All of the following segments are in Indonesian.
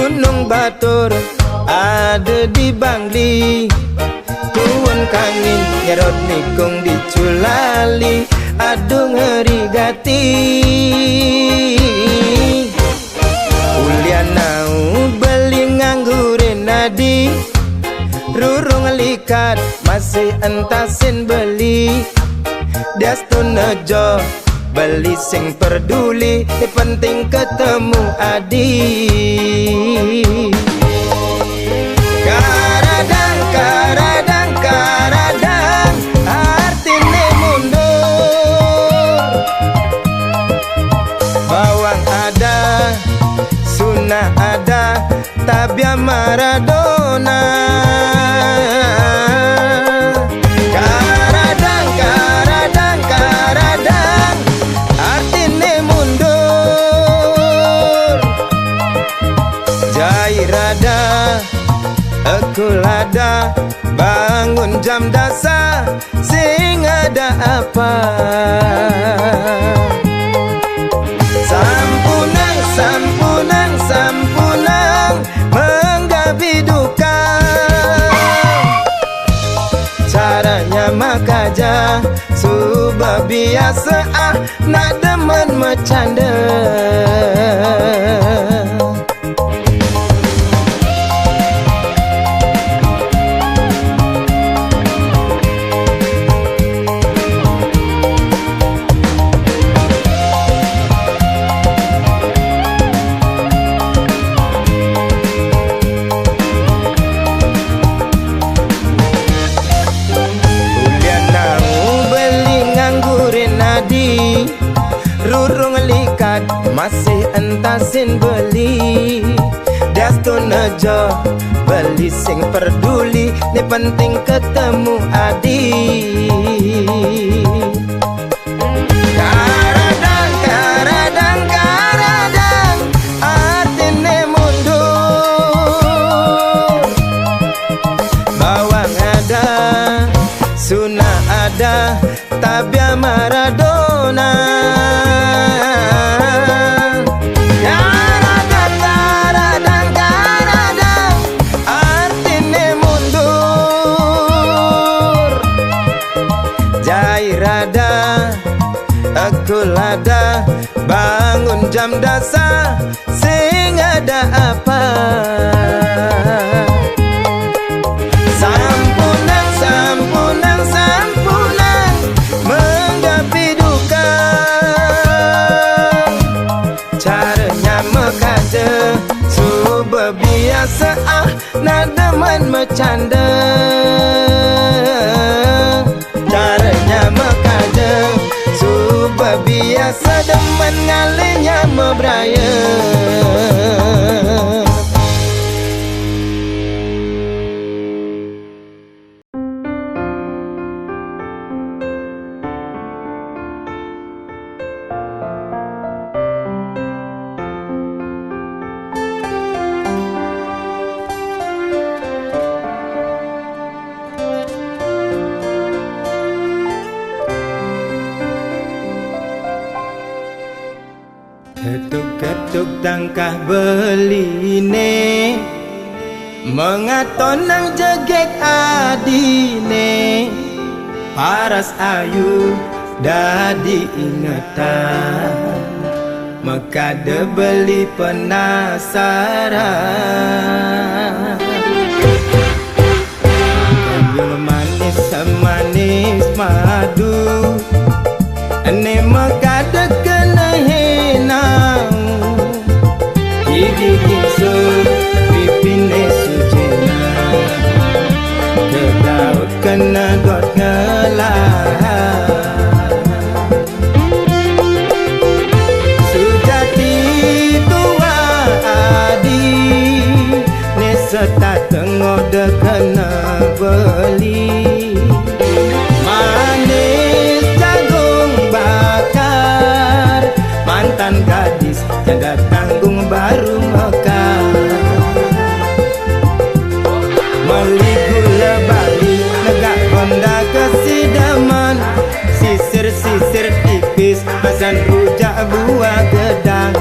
Gunung Batur ada di Bangli, tuan kangin nyerot nikung diculali, aduh ngeri gati. Ulian nau beli nganggurin nadi, rurung likat masih entasin beli. Diastun nejo beli sing peduli, penting ketemu adi. Karadang, karadang, karadang, artine mundur. Bawang ada, sunnah ada, tabia Maradona. Karadang, karadang, karadang, artine mundur. Jairada, aku lada, bangun jam dasar, sing ada apa? Sampunang, sampunang, sampunang, menggabi duka. Caranya makaja, subah biasa nak demen bercanda. Rurung likat masih entasin beli. Diastun nejo beli sing peduli, ni penting ketemu adi. Karadang, karadang, karadang, artine mundur. Bawang ada, sunnah ada, tabia Maradona. Karadang, karadang, karadang, artine mundur. Jairada, aku lada, bangun jam dasar, sing ada apa? Sampunang, sampunang, sampunang, menggapi duka. Caranya mekaja, subah biasa nak demen bercanda. Caranya mekaja, subah biasa demen ngalinya mebraya. Ketuk-ketuk tangkah beline, mengaton nang jegek adine. Paras ayu dadi ingatan, mekade beli penasaran. Ambil manis semanis madu, ane mekade kena henang. Gigi su pipine sujena, kedaut kena got ngelah. Sujati tua adi, ne serta tengok de kena beli. Manis jagung bakar, mantan gadis jaga tanggung baru mekar. Meli gula Bali, negak Honda kesidaman, sisir-sisir tipis, pesan rujak buah gedang.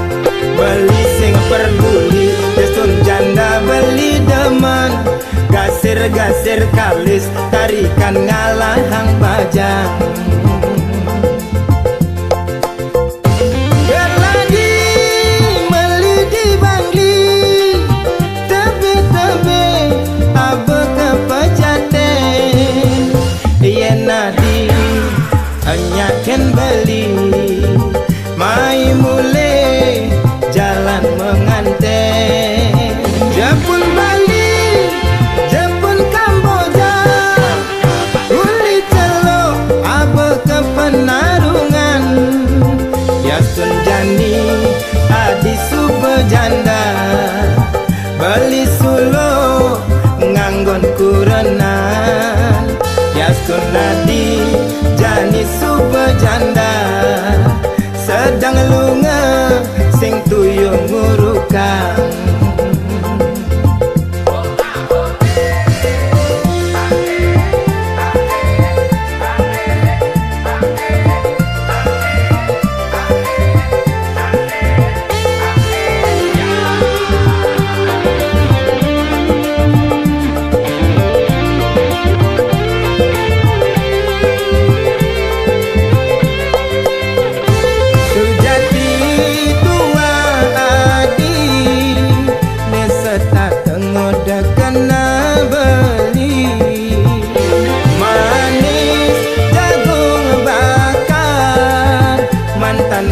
Beli sing peduli, desun jan Gasir-gasir kalis tarikan ngalahang bajang. Berladi meli di bangli tebe-tebe abe kepejaten. Yen nadi anyaken beli mai mule jalan menganten. Jepun Bali Jepun Kamboja uli celo abe kepenarungan. Yasun jani adi subejanda beli sulo nganggon kurenan. Yasun nadi jani subejanda sedang lunga sing tuyung ngurukang.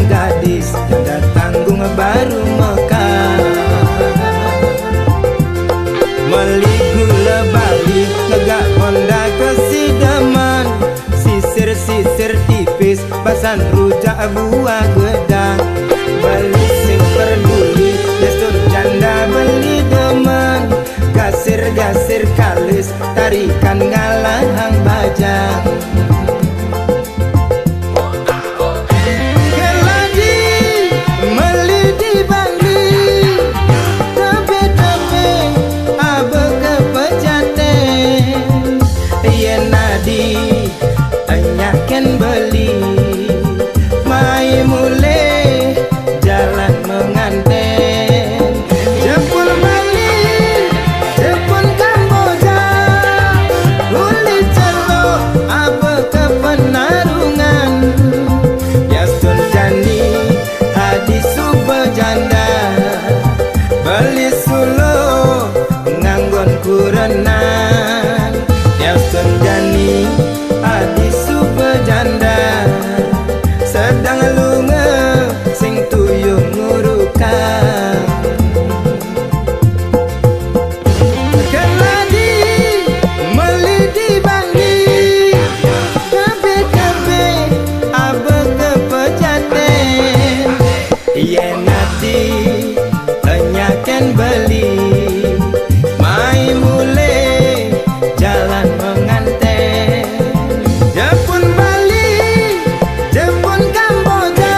Gadis janda tanggung baru mekar. Meli gula Bali ngegak Honda kesidaman. Sisir-sisir tipis basan rujak buah gedang. Beli sing peduli jasur janda beli demen. Gasir-gasir kalis tarikan ngalahang bajang. Anyaken beli mai mule jalan menganten. Jepun Bali Jepun Kamboja uli celo abe kepenarungan. Yasun jani hadi subejanda beli sulo nganggon kurenan. Yasun jani adi subejanda sedang lunga sing tuyung ngurukang. Keladi meli di bangli kabe-kabe abe kepejaten. Yen nadi anyaken beli mai mule jalan menganten. Jepun Bali Jepun Kamboja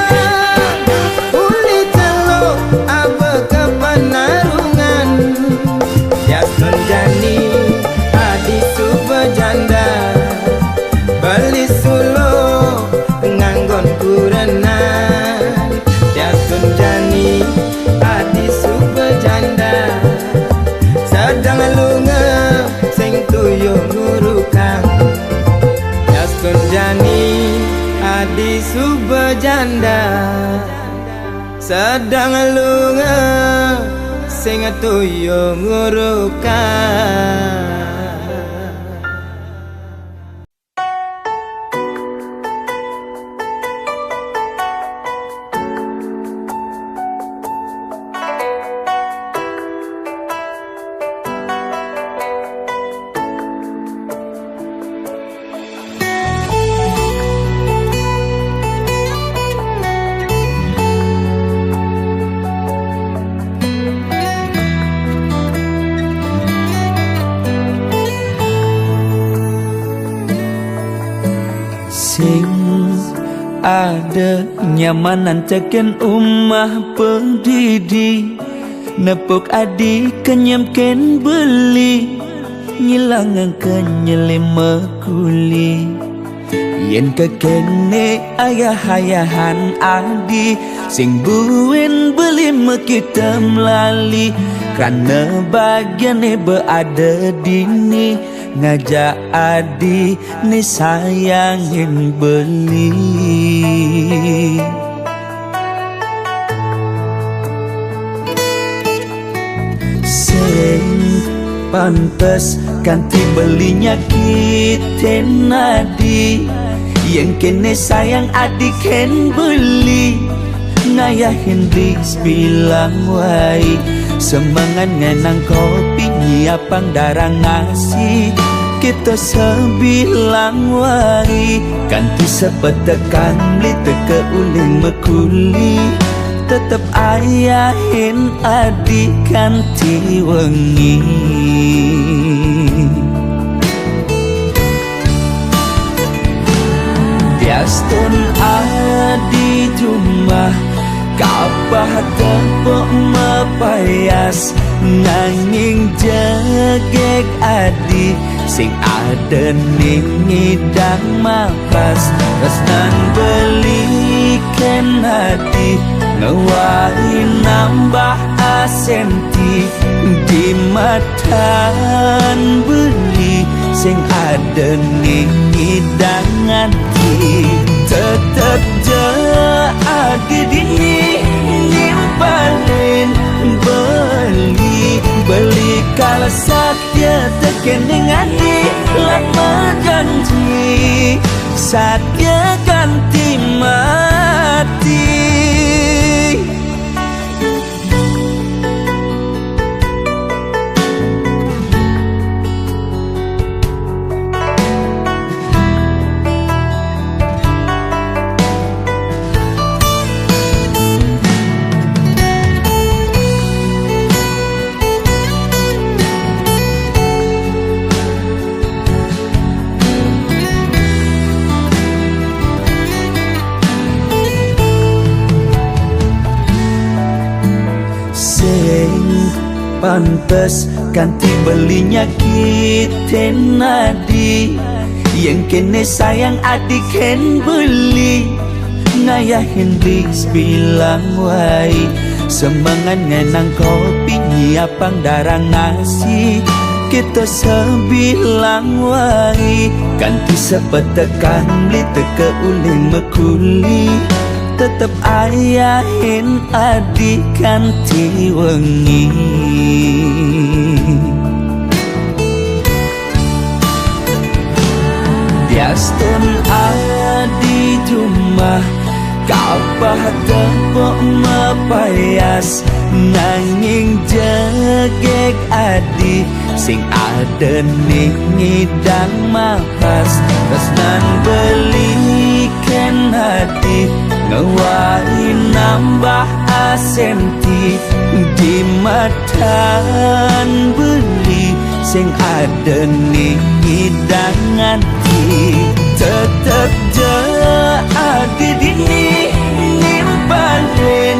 uli celo abe kepenarungan. Yasun jani adi subejanda beli sulo nganggon kurenan. Yasun jani adi subejanda sedang lunga sing tuyung ngurukang. Yasun jani adi subejanda sedang lunga sing tuyung ngurukang. Sing ada nyamanan ceken umah pendidi. Nepuk adi kenyamken beli nyilangan kenyelima kuli. Yen kekene ayah-ayahan adi sing buin beli kita melali. Karena bagian berada dini ngajak adi ni sayangin beli. Sing pantes ganti belinya kita nadi, yang kene sayang adik ken beli. Ngayahin ris bilang wai, semangat ngenang kopi nyiapang darang ngasih. Kita sebilang wai, ganti sepetekan beli teke uling mekuli. Tetep ayahin adik ganti wengi. Biastun adi jumah kapah tepuk mepayas, nanging jegek adi sing ada ning ngidang mapas. Resnan belikan hati ngewari nambah asenti di matan beli sing ada ning ngidang hati. Tetep je adi dini nyimpanin beli kalau sakya tekening adi lama janji sakya ganti mati. Pantes ganti belinya kita nadi, yang kene sayang adik ken beli. Ngayahin ris bilang wai, semangat ngenang kopi nyiapang darang nasi. Kita sebilang wai, ganti sepetekan beli teke uling mekuli. Tetep ayahin adik ganti wengi. Biastun adi jumah kapah tepuk mepayas, nanging jegek adi sing ada ning ngidang mapas. Resnan belikan hati ngewari nambah asenti di matan beli sing ada ning ngidang hati. Tetep je adi dini nimpanin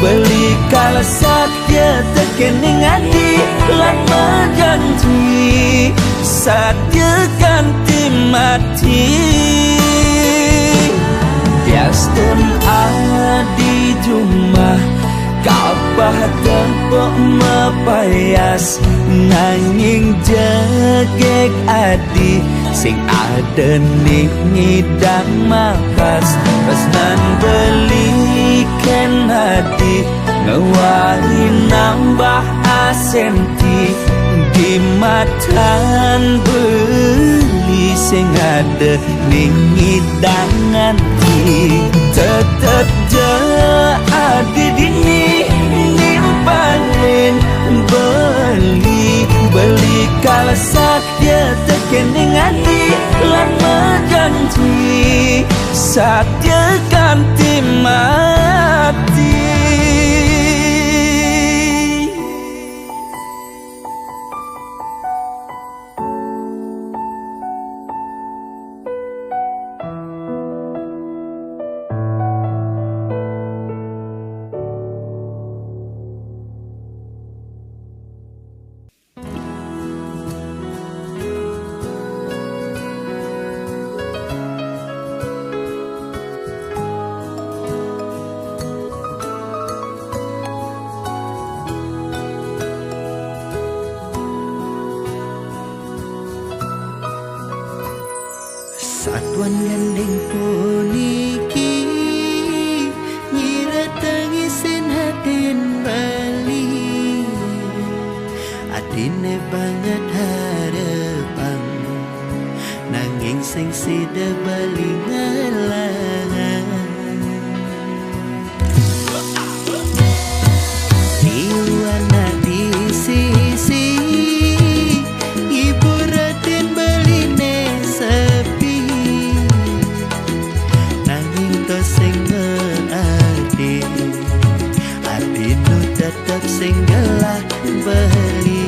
beli kalau sakya tekening adi lama janji sakya ganti mati. Biastun adi jumah kapah tepuk mepayas, nanging jegek adi sing ada ning ngidang mapas. Resnan belikan hati ngewari nambah asenti di matan beli sing ada ning ngidang hati. Tetep je adi dini nimpanin beli kalau sakya tekening adi lama janji sakya ganti mati. Satuan gandeng puniki nyira tangisin hatin bali adine banget harapan nanging sing sida bali ngalah liwana di sisi ibu ratin baline sepi nanging to sing ngearti adinu tetap sing gelah bali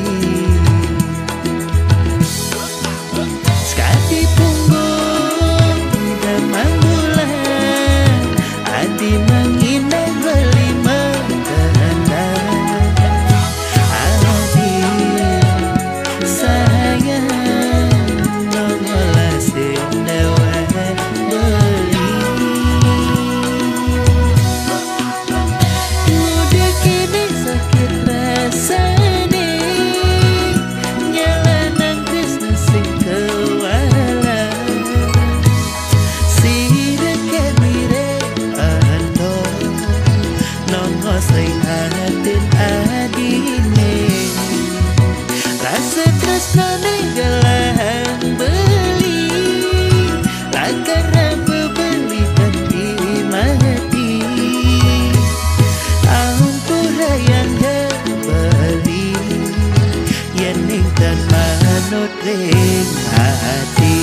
sekati punggung tidak manggulan adi manginang beli mengeranda adi sayang nongolah sindawa beli mudik ini sakit rasane nyalanang Krishna sing kewala sira kemire ando nongo sing hatin adine rasa tresnane gelang beli lakara bebeli ganti mati ampura yang beli yening dan manut ring hati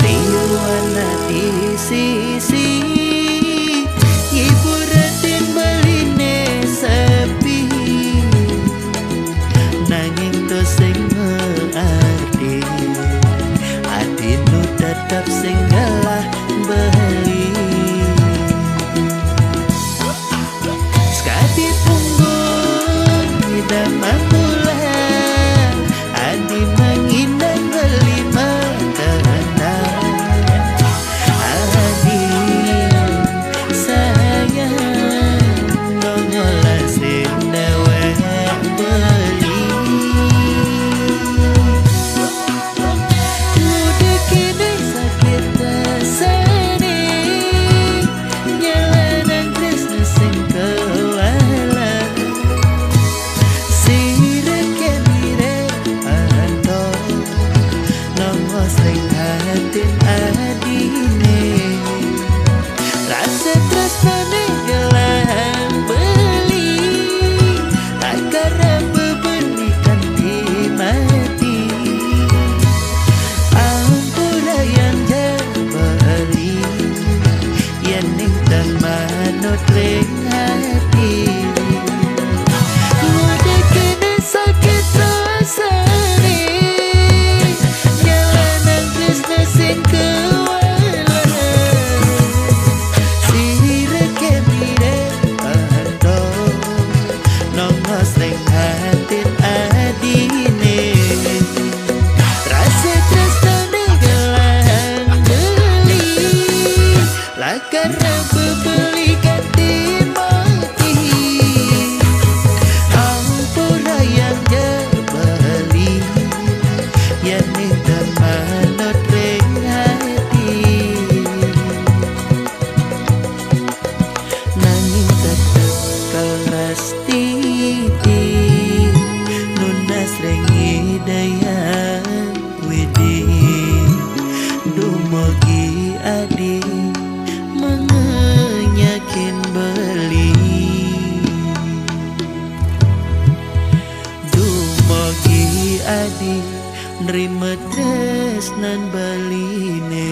liwana di sisi ibu ratin baline sepi nanging to sing ngearti adinu tetap sing galah beli sekati punggung tidak mampulah adi manginang beli mengeranda adi sayang nongolah sindawa beli mudik ini sakit rasane nyalanang Krishna sing kewala sira kemire ando nongo sing hatin adine rasa tresnane gelang beli lakara bebeli ganti mati ampura yang beli yening dan manut ring hati mudik ini sakit rasane nyalanang Krishna sing kewala sira kemire ando nongo sing hatin adine rasa tresnane gelang beli lakara bebeli ganti mati ampura yang beli yening dan manut ring hati nanging tetep kelas titi nunas rengi daya widi dumogi adi mengenyakin beli dumogi adi nerima tresnan baline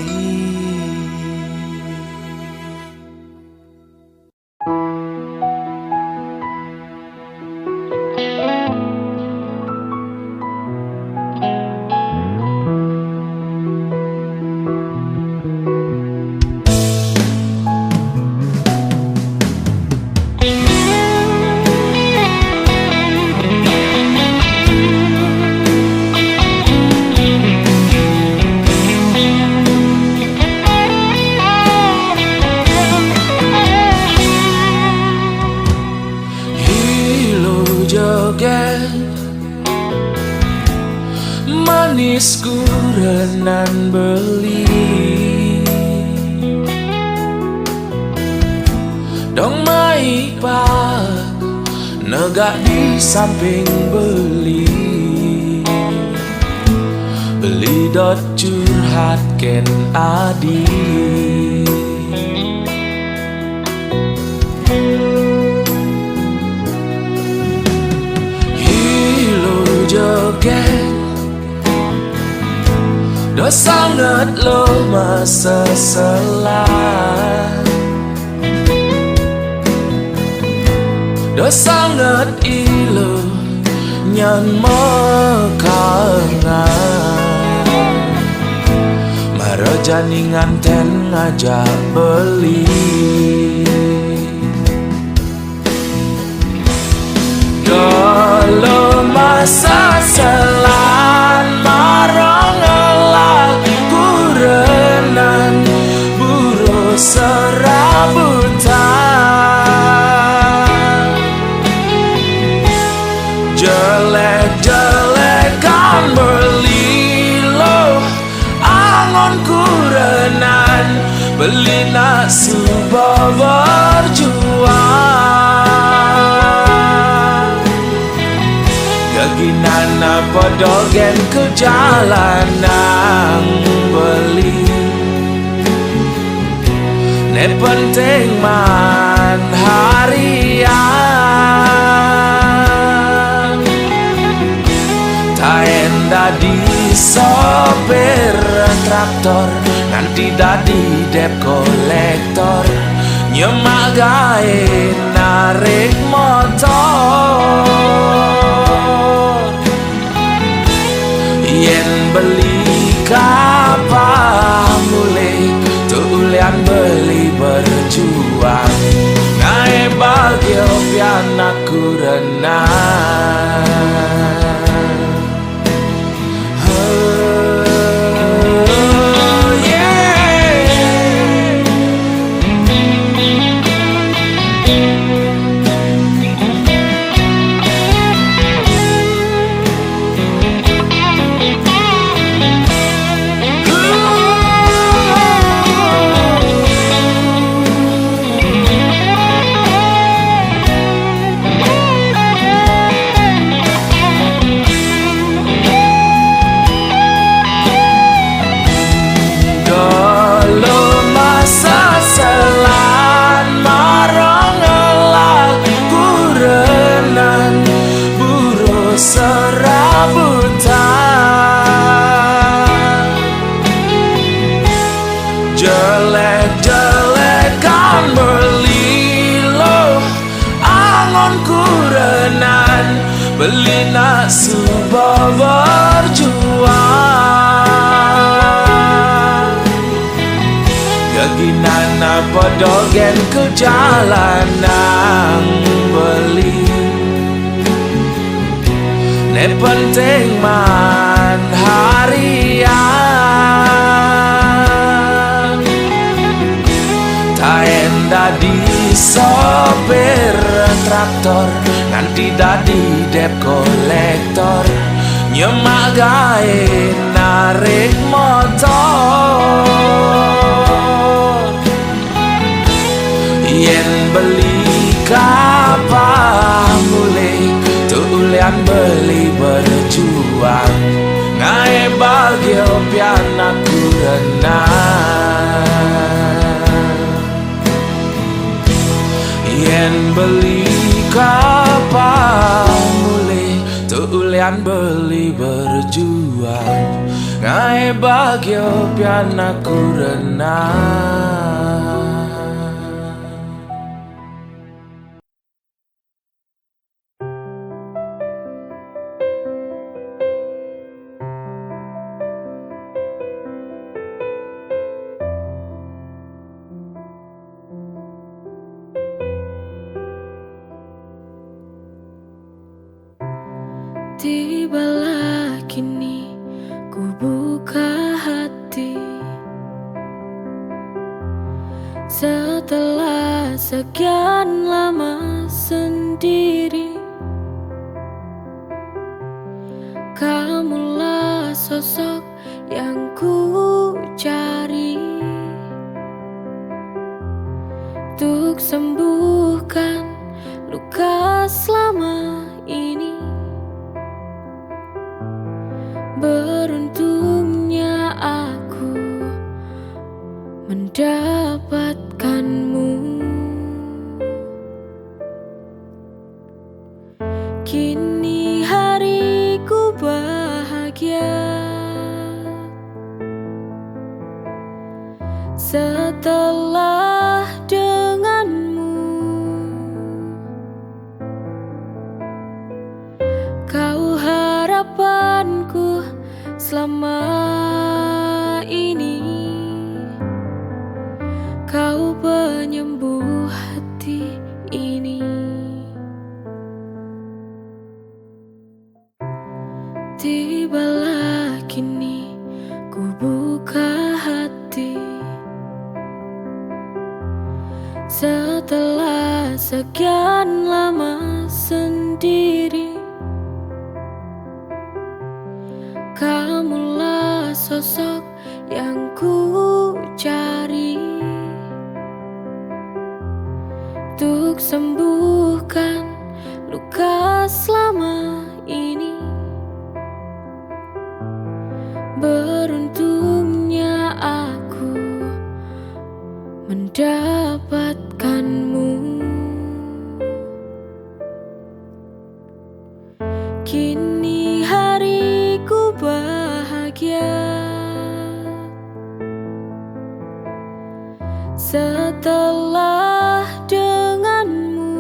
manisku renan beli dong maipa negak di samping beli dot curhat ken adi hilo joget do sangat lo masa selah do sangat ilo nyan mekangan marajani nganten ngajak beli dolo masa selan marong ngelak kurenan buru serabutan jelek-jelekan berlilo angon kurenan beli nak subuh berjuang gaginana podogen ke jalanan beli ne penting man harian taenda di sopir traktor nanti dadi dep kolektor nyemak gawe narik motor yen beli kapal mulai tulian beli berjuang naik bagio pianak kurenan jelek-jelekan berlilo angon kurenan beli nak subuh berjuang gaginana podogen ke jalanan beli ne penting man harian taenda di sopir traktor nanti dadi dep kolektor nyemak gawe narik motor yen beli kapal mulai tulian beli berjuang naik bagio pianak kurenan yen beli kapal mulai tulian beli berjuang naik bagio pianak kurenan Tibalah kini ku buka hati setelah sekian lama sendiri. Kamulah sosok mendapatkanmu. Kini hariku bahagia setelah denganmu. Kau harapanku selama ini, kau penyembuh hati ini. Tibalah kini ku buka hati setelah sekian lama sendiri. Kamulah sosok yang ku cari untuk sembuhkan luka selama ini. Beruntungnya aku mendapatkanmu. Kini hariku bahagia setelah denganmu.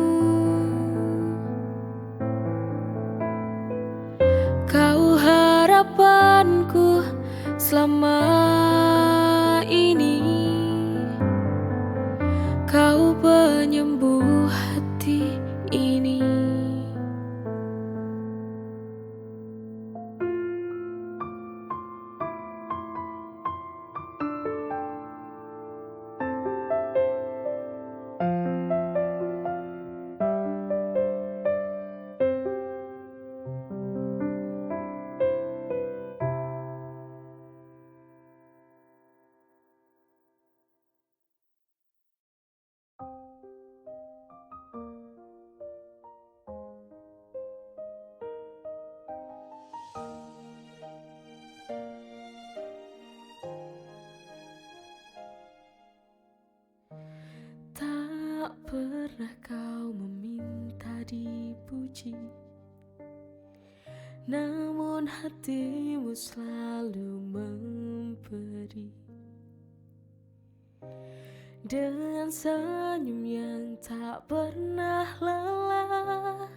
Kau harapanku selama ini, kau penyembuh hati ini. Tak pernah kau meminta dipuji, namun hatimu selalu memberi. Dengan senyum yang tak pernah lelah,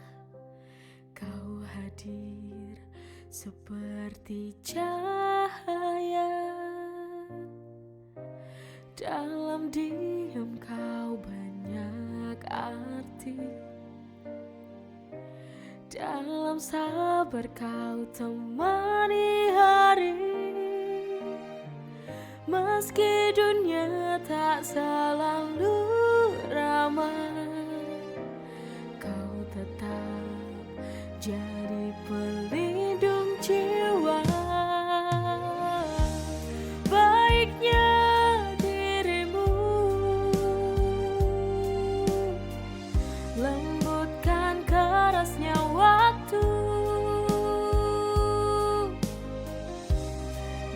kau hadir seperti cahaya. Dalam diam kau banyak arti, dalam sabar kau temani hari. Meski dunia tak selalu ramah, kau tetap jadi pelindung jiwa. Baiknya lembutkan kerasnya waktu,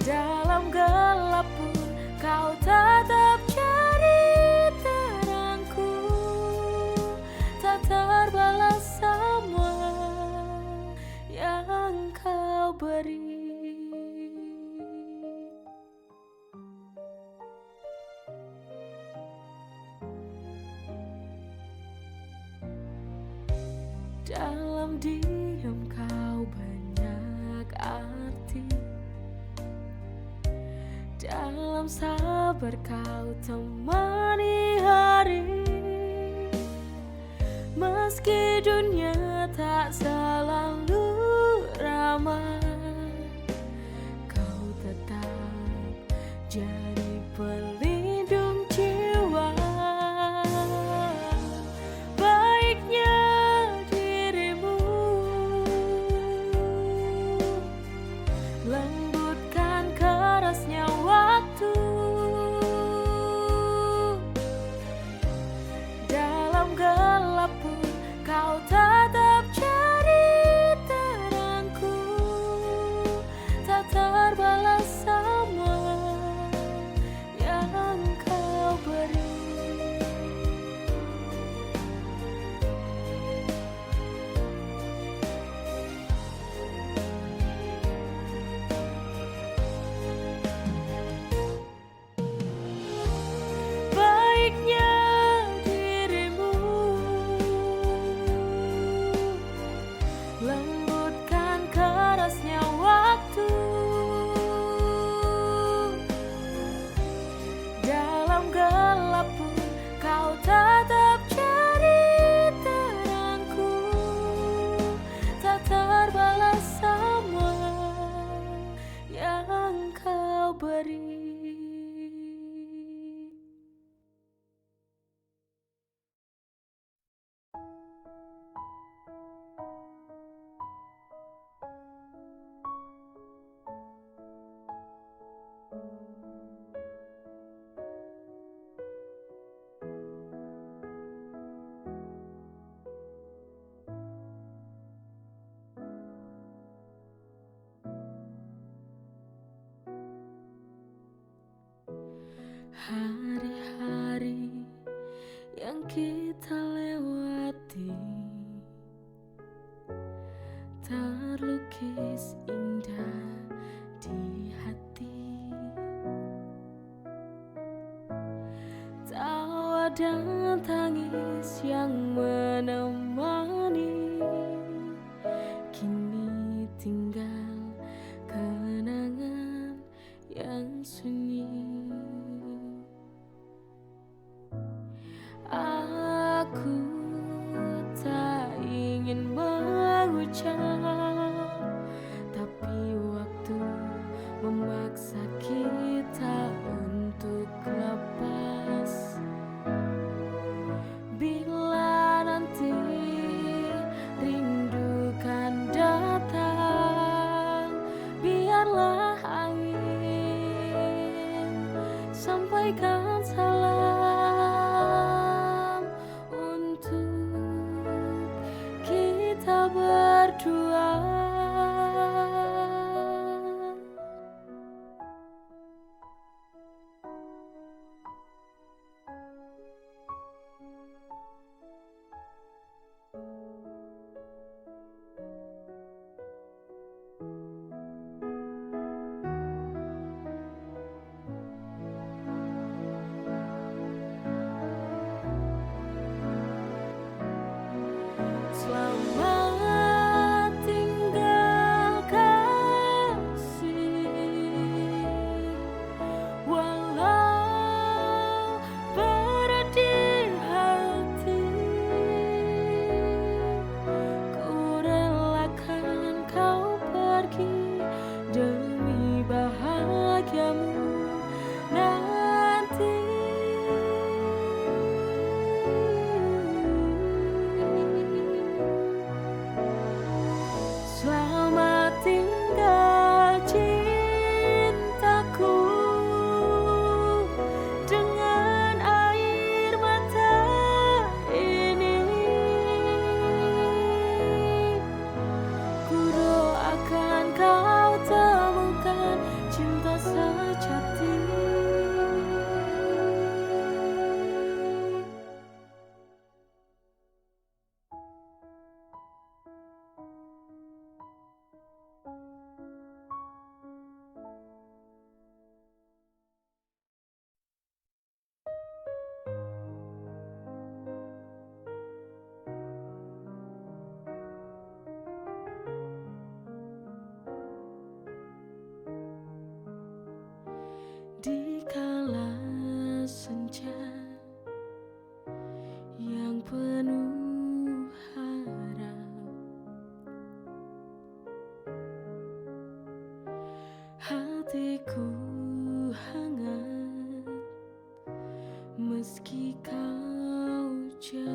dalam gelap pun kau tetap cari terangku. Tak terbalas semua yang kau beri. Dalam diam kau banyak arti, dalam sabar kau temani hari. Meski dunia tak selalu ramah, kau tetap jadi pelindung jiwa. Baiknya lembutkan kerasnya waktu, dalam gelap pun kau tetap cari terangku. Tak terbalas semua yang kau Dalam gelap pun kau tetap jadi terangku, tak terbalas semua yang kau beri. Hari-hari yang kita lewati terlukis indah di hati. Tawa dan tangis yang menemani, kini tinggal kenangan yang sunyi. Aku tak ingin mengucap, tapi waktu memaksa kita untuk lepas. Bila nanti rindu kan datang, biarlah angin sampaikan salam untuk kita berdua. Selamat tinggal kasih, walau berat di hati, ku relakan kau pergi demi bahagiamu nanti. Selamat tinggal cintaku, dengan air mata ini ku doakan kau temukan cinta sejati. Di kala senja yang penuh harap, hatiku hangat meski kau jauh.